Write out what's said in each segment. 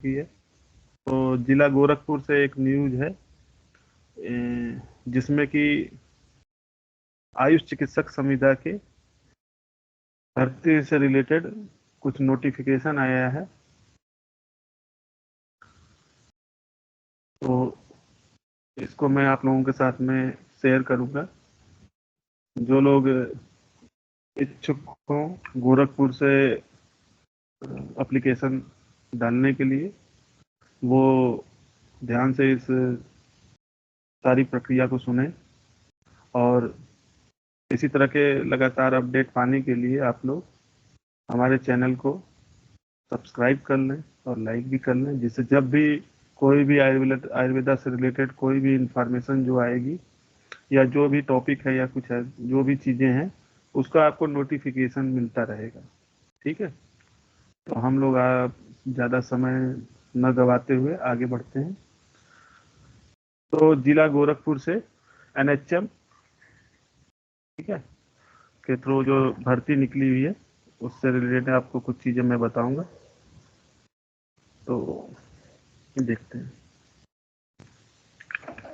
की है। तो जिला गोरखपुर से एक न्यूज है, जिसमें कि आयुष चिकित्सक संविदा के भर्ती से रिलेटेड कुछ नोटिफिकेशन आया है। तो इसको मैं आप लोगों के साथ में शेयर करूंगा। जो लोग इच्छुक हों गोरखपुर से एप्लीकेशन डालने के लिए, वो ध्यान से इस सारी प्रक्रिया को सुने। और इसी तरह के लगातार अपडेट पाने के लिए आप लोग हमारे चैनल को सब्सक्राइब कर लें और लाइक भी कर लें, जिससे जब भी कोई भी आयुर्वेदा से रिलेटेड कोई भी इंफॉर्मेशन जो आएगी, या जो भी टॉपिक है या कुछ है, जो भी चीज़ें हैं, उसका आपको नोटिफिकेशन मिलता रहेगा। ठीक है, तो हम लोग ज़्यादा समय न गवाते हुए आगे बढ़ते हैं। तो जिला गोरखपुर से एनएचएम, ठीक है, के थ्रू जो भर्ती निकली हुई है, उससे रिलेटेड आपको कुछ चीज़ें मैं बताऊंगा। तो देखते हैं।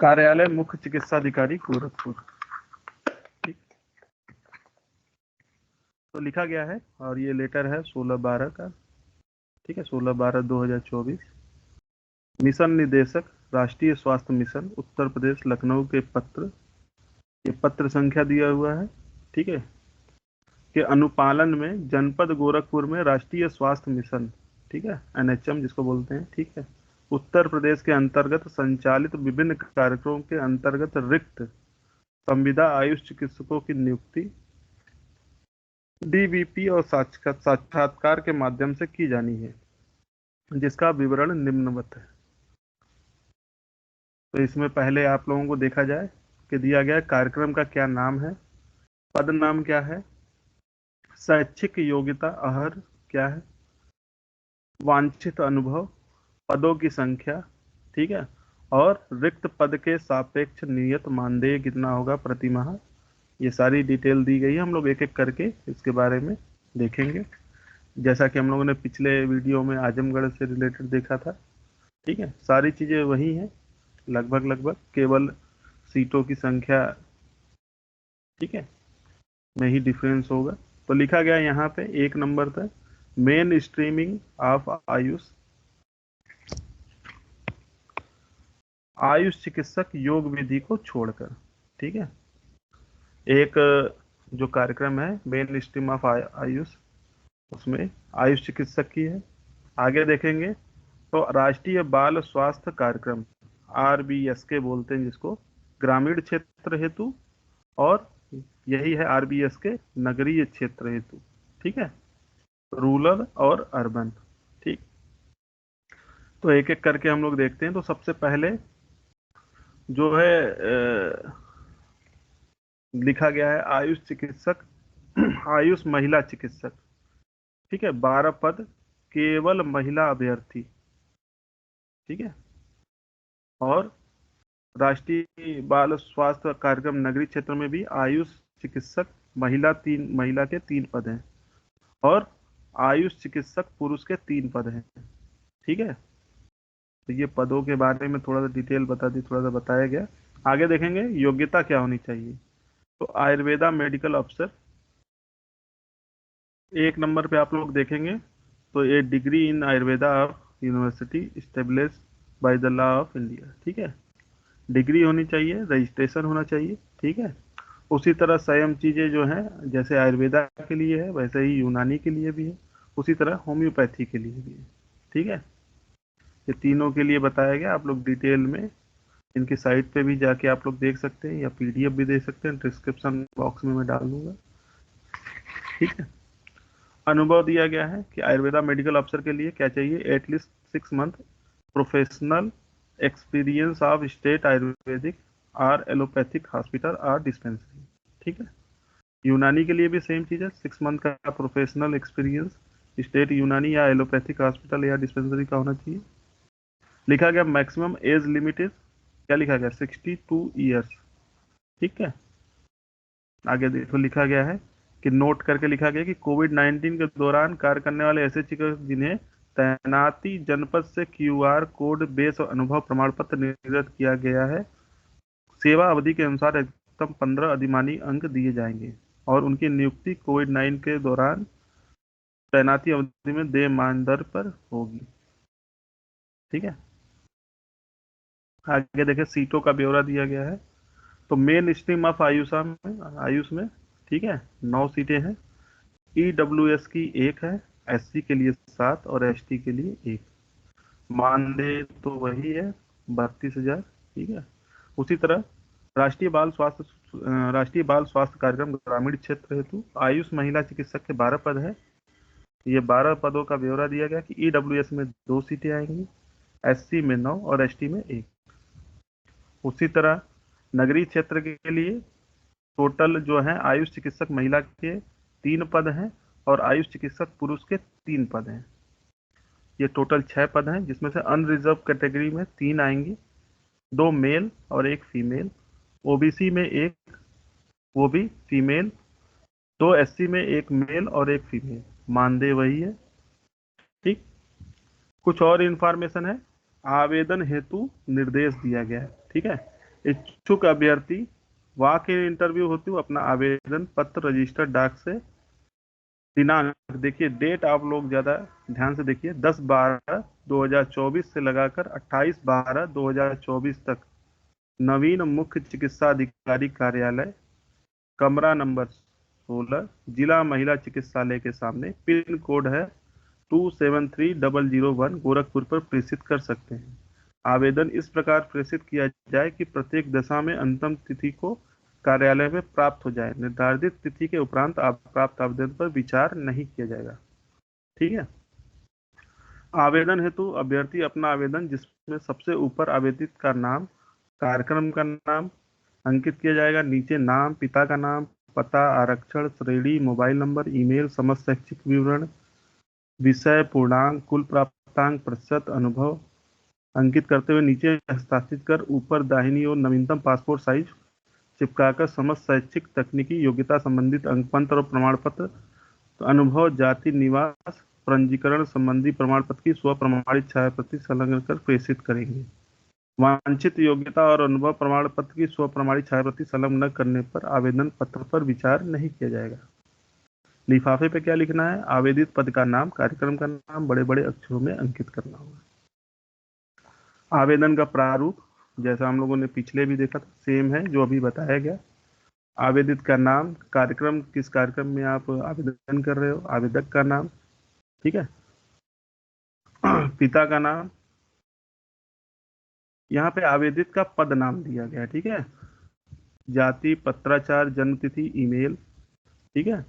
कार्यालय मुख्य चिकित्साधिकारी गोरखपुर, ठीक। तो लिखा गया है, और ये लेटर है 16/12 का, ठीक है, 16/12/2024। मिशन निदेशक राष्ट्रीय स्वास्थ्य मिशन उत्तर प्रदेश लखनऊ के पत्र, ये पत्र संख्या दिया हुआ है, ठीक है, के अनुपालन में जनपद गोरखपुर में राष्ट्रीय स्वास्थ्य मिशन, ठीक है, एनएचएम जिसको बोलते हैं, ठीक है, उत्तर प्रदेश के अंतर्गत संचालित विभिन्न कार्यक्रमों के अंतर्गत रिक्त संविदा आयुष चिकित्सकों की नियुक्ति डीबीपी और साक्षात्कार के माध्यम से की जानी है, जिसका विवरण निम्नवत है। तो इसमें पहले आप लोगों को देखा जाए कि दिया गया कार्यक्रम का क्या नाम है, पद नाम क्या है, शैक्षिक योग्यता अहर क्या है, वांछित अनुभव, पदों की संख्या, ठीक है, और रिक्त पद के सापेक्ष नियत मानदेय कितना होगा प्रति माह। ये सारी डिटेल दी गई है, हम लोग एक एक करके इसके बारे में देखेंगे। जैसा कि हम लोगों ने पिछले वीडियो में आजमगढ़ से रिलेटेड देखा था, ठीक है, सारी चीज़ें वही हैं लगभग लगभग, केवल सीटों की संख्या, ठीक है, में ही डिफरेंस होगा। तो लिखा गया यहाँ पे 1 नंबर पर मेन स्ट्रीमिंग ऑफ आयुष चिकित्सक योग विधि को छोड़कर, ठीक है, एक जो कार्यक्रम है मेन स्ट्रीम ऑफ आयुष, उसमें आयुष चिकित्सक की है। आगे देखेंगे तो राष्ट्रीय बाल स्वास्थ्य कार्यक्रम आरबीएस के बोलते हैं जिसको, ग्रामीण क्षेत्र हेतु, और यही है आरबीएस के नगरीय क्षेत्र हेतु, ठीक है, रूरल और अर्बन, ठीक। तो एक एक करके हम लोग देखते हैं। तो सबसे पहले जो है लिखा गया है आयुष चिकित्सक, आयुष महिला चिकित्सक, ठीक है, 12 पद, केवल महिला अभ्यर्थी, ठीक है, और राष्ट्रीय बाल स्वास्थ्य कार्यक्रम नगरीय क्षेत्र में भी आयुष चिकित्सक महिला के 3 पद हैं, और आयुष चिकित्सक पुरुष के 3 पद हैं, ठीक है। तो ये पदों के बारे में थोड़ा सा डिटेल थोड़ा सा बताया गया। आगे देखेंगे योग्यता क्या होनी चाहिए। तो आयुर्वेदा मेडिकल अफसर 1 नंबर पे आप लोग देखेंगे तो ये degree in Ayurveda of university establish by the law of India, ठीक है, डिग्री होनी चाहिए, रजिस्ट्रेशन होना चाहिए, ठीक है। उसी तरह सेम चीज़ें जो हैं, जैसे आयुर्वेदा के लिए है वैसे ही यूनानी के लिए भी है, उसी तरह होम्योपैथी के लिए भी है, ठीक है। ये तीनों के लिए बताया गया, आप लोग डिटेल में इनकी साइट पे भी जाके आप लोग देख सकते हैं, या पीडीएफ भी दे सकते हैं, डिस्क्रिप्शन बॉक्स में मैं डाल दूंगा, ठीक है। अनुभव दिया गया है कि आयुर्वेदा मेडिकल अफसर के लिए क्या चाहिए, at least 6 month professional experience of state Ayurvedic और एलोपैथिक हॉस्पिटल और डिस्पेंसरी, ठीक है। यूनानी के लिए भी सेम चीज़ है, 6 मंथ का प्रोफेशनल एक्सपीरियंस स्टेट यूनानी या एलोपैथिक हॉस्पिटल या डिस्पेंसरी का होना चाहिए। लिखा गया मैक्सिमम एज लिमिट इज, क्या लिखा गया, 62 ईयर्स, ठीक है। आगे देखो लिखा गया है कि नोट करके लिखा गया कि कोविड-19 के दौरान कार्य करने वाले ऐसे चिकित्सक जिन्हें तैनाती जनपद से क्यूआर कोड बेस और अनुभव प्रमाण पत्र निर्गत किया गया है। सेवा अवधि के अनुसार अधिकतम 15 अधिमानी अंक दिए जाएंगे और उनकी नियुक्ति कोविड-19 के दौरान तैनाती अवधि में देय मानदर पर होगी। ठीक है, आगे देखें, सीटों का ब्यौरा दिया गया है। तो मेन स्ट्रीम ऑफ आयुष में ठीक है 9 सीटें हैं। ईडब्ल्यूएस की 1 है, एससी के लिए 7 और एसटी के लिए 1। मानदेय तो वही है 32,000। ठीक है, उसी तरह राष्ट्रीय बाल स्वास्थ्य राष्ट्रीय बाल स्वास्थ्य कार्यक्रम ग्रामीण क्षेत्र हेतु आयुष महिला चिकित्सक के 12 पद है। ये 12 पदों का ब्यौरा दिया गया कि ईडब्ल्यूएस में 2 सीटें आएंगी, एससी में 9 और एसटी में 1। उसी तरह नगरीय क्षेत्र के लिए टोटल जो है आयुष चिकित्सक महिला के 3 पद हैं और आयुष चिकित्सक पुरुष के 3 पद हैं। ये टोटल 6 पद हैं, जिसमें से अनरिजर्व कैटेगरी में 3 आएंगी, 2 मेल और 1 फीमेल। ओबीसी में 1, वो भी फीमेल। 2 एससी में 1 मेल और 1 फीमेल। मानदेय वही है। ठीक, कुछ और इंफॉर्मेशन है। आवेदन हेतु निर्देश दिया गया है। ठीक है, इच्छुक अभ्यर्थी वाक इन इंटरव्यू हेतु अपना आवेदन पत्र रजिस्टर्ड डाक से दिनांक, देखिए डेट आप लोग ज्यादा ध्यान से देखिए, 10/12/2024 से लगाकर 28/12/2024 तक नवीन मुख्य चिकित्सा अधिकारी कार्यालय, कमरा नंबर 16, जिला महिला चिकित्सालय के सामने, पिन कोड है 273001, गोरखपुर पर प्रेषित कर सकते हैं। आवेदन इस प्रकार प्रेषित किया जाए कि प्रत्येक दशा में अंतिम तिथि को कार्यालय में प्राप्त हो जाए। निर्धारित तिथि के उपरांत प्राप्त आवेदन पर विचार नहीं किया जाएगा। ठीक है, आवेदन हेतु अभ्यर्थी अपना आवेदन, जिसमें सबसे ऊपर आवेदित का नाम, कार्यक्रम का नाम अंकित किया जाएगा, नीचे नाम, पिता का नाम, पता, आरक्षण श्रेणी, मोबाइल नंबर, ईमेल, समस्त शैक्षिक विवरण, विषय, पूर्णांक, कुल प्राप्तांक, प्रतिशत, अनुभव अंकित करते हुए नीचे हस्ताक्षरित कर ऊपर दाहिनी ओर नवीनतम पासपोर्ट साइज चिपकाकर समस्त शैक्षिक तकनीकी योग्यता संबंधित अंक पत्र और प्रमाण पत्र, अनुभव, जाति, निवास, पंजीकरण संबंधी प्रमाण पत्र की स्व प्रमाणित छायाप्रति संलग्न कर प्रेषित करेंगे। वांछित योग्यता और अनुभव प्रमाण पत्र की स्व प्रमाणित छायाप्रति संलग्न न करने पर आवेदन पत्र पर विचार नहीं किया जाएगा। लिफाफे पे क्या लिखना है? आवेदित पद का नाम, कार्यक्रम का नाम बड़े बड़े अक्षरों में अंकित करना होगा। आवेदन का प्रारूप जैसा हम लोगों ने पिछले भी देखा था, सेम है जो अभी बताया गया। आवेदित का नाम, कार्यक्रम, किस कार्यक्रम में आप आवेदन कर रहे हो, आवेदक का नाम, ठीक है। पिता का नाम, यहाँ पे आवेदित का पद नाम दिया गया है, ठीक है। जाति, पत्राचार, जन्म तिथि, ईमेल, ठीक है।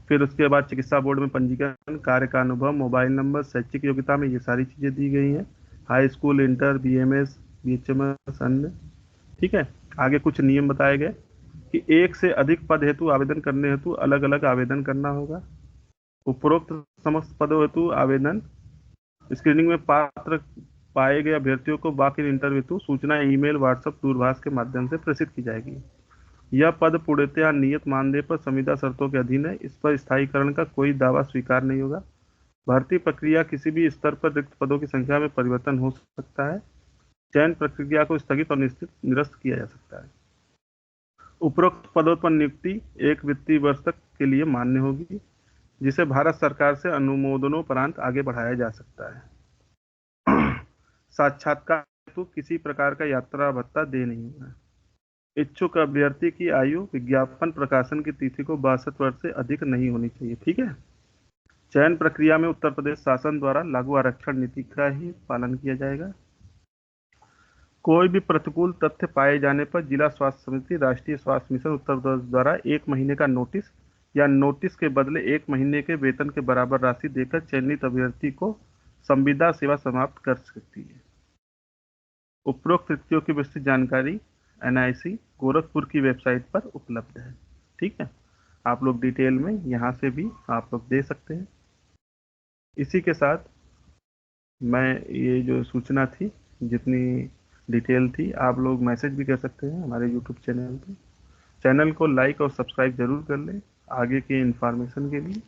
फिर उसके बाद चिकित्सा बोर्ड में पंजीकरण, कार्य का अनुभव, मोबाइल नंबर, शैक्षिक योग्यता में ये सारी चीजें दी गई हैं। High school, inter, BMS, BHMS, अन्य, ठीक है। आगे कुछ नियम बताए गए कि एक से अधिक पद हेतु आवेदन करने हेतु अलग अलग आवेदन करना होगा। उपरोक्त समस्त पदों हेतु आवेदन स्क्रीनिंग में पात्र पाए गए अभ्यर्थियों को वॉक इन इंटरव्यू हेतु सूचना ईमेल, व्हाट्सएप, दूरभाष के माध्यम से प्रेषित की जाएगी। यह पद पूर्णतया नियत मानदेय पर संविदा शर्तों के अधीन है। इस पर स्थायीकरण का कोई दावा स्वीकार नहीं होगा। भर्ती प्रक्रिया किसी भी स्तर पर रिक्त पदों की संख्या में परिवर्तन हो सकता है। चयन प्रक्रिया को स्थगित और निरस्त किया जा सकता है। उपरोक्त पदों पर नियुक्ति 1 वित्तीय वर्ष तक के लिए मान्य होगी, जिसे भारत सरकार से अनुमोदनोपरांत आगे बढ़ाया जा सकता है। साक्षात्कार हेतु किसी प्रकार का यात्रा भत्ता दे नहीं होगा। इच्छुक अभ्यर्थी की आयु विज्ञापन प्रकाशन की तिथि को 62 वर्ष से अधिक नहीं होनी चाहिए, ठीक है। चयन प्रक्रिया में उत्तर प्रदेश शासन द्वारा लागू आरक्षण नीति का ही पालन किया जाएगा। कोई भी प्रतिकूल तथ्य पाए जाने पर जिला स्वास्थ्य समिति, राष्ट्रीय स्वास्थ्य मिशन उत्तर प्रदेश द्वारा 1 महीने का नोटिस या नोटिस के बदले 1 महीने के वेतन के बराबर राशि देकर चयनित अभ्यर्थी को संविदा सेवा समाप्त कर सकती है। उपरोक्त रिक्तियों की विस्तृत जानकारी एनआईसी गोरखपुर की वेबसाइट पर उपलब्ध है, ठीक है। आप लोग डिटेल में यहाँ से भी आप लोग दे सकते हैं। इसी के साथ मैं ये जो सूचना थी, जितनी डिटेल थी, आप लोग मैसेज भी कर सकते हैं हमारे यूट्यूब चैनल पे। चैनल को लाइक और सब्सक्राइब जरूर कर लें आगे के इंफॉर्मेशन के लिए।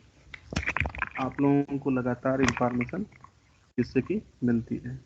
आप लोगों को लगातार इंफॉर्मेशन जिससे कि मिलती रहे।